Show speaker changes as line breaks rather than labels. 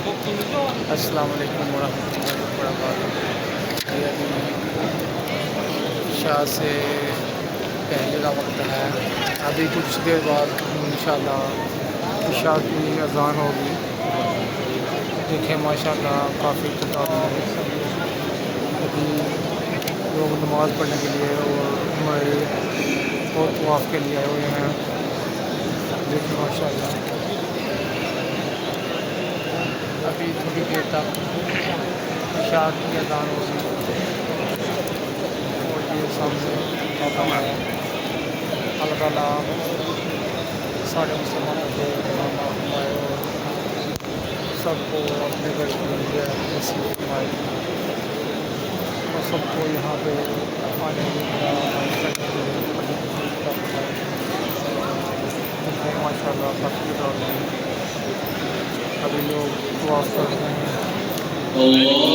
السلام علیکم ورحمۃ اللہ وبرکاتہ. یہ ابھی عشاء سے پہلے کا وقت ہے. ابھی کچھ دیر بعد انشاءاللہ عشاء کی اذان ہوگی. دیکھیں ماشاءاللہ کافی تعداد میں ابھی لوگ نماز پڑھنے کے لیے اور ہمارے اور طواف کے لیے آئے ہوئے ہیں. دیکھیں ماشاءاللہ ابھی تھوڑی دیر تک عشاء کی اذان ہوگی اور یہ سامنے پاپا ہے. اللہ تعالیٰ سارے مسلمانوں کو ایمان فرمائے اور سب کو اپنے گھر کی نصیب فرمائے اور سب کو یہاں پہ آنے کی ماشاء اللہ کافی دور میں ابھی لوگ دعا کر رہے ہیں.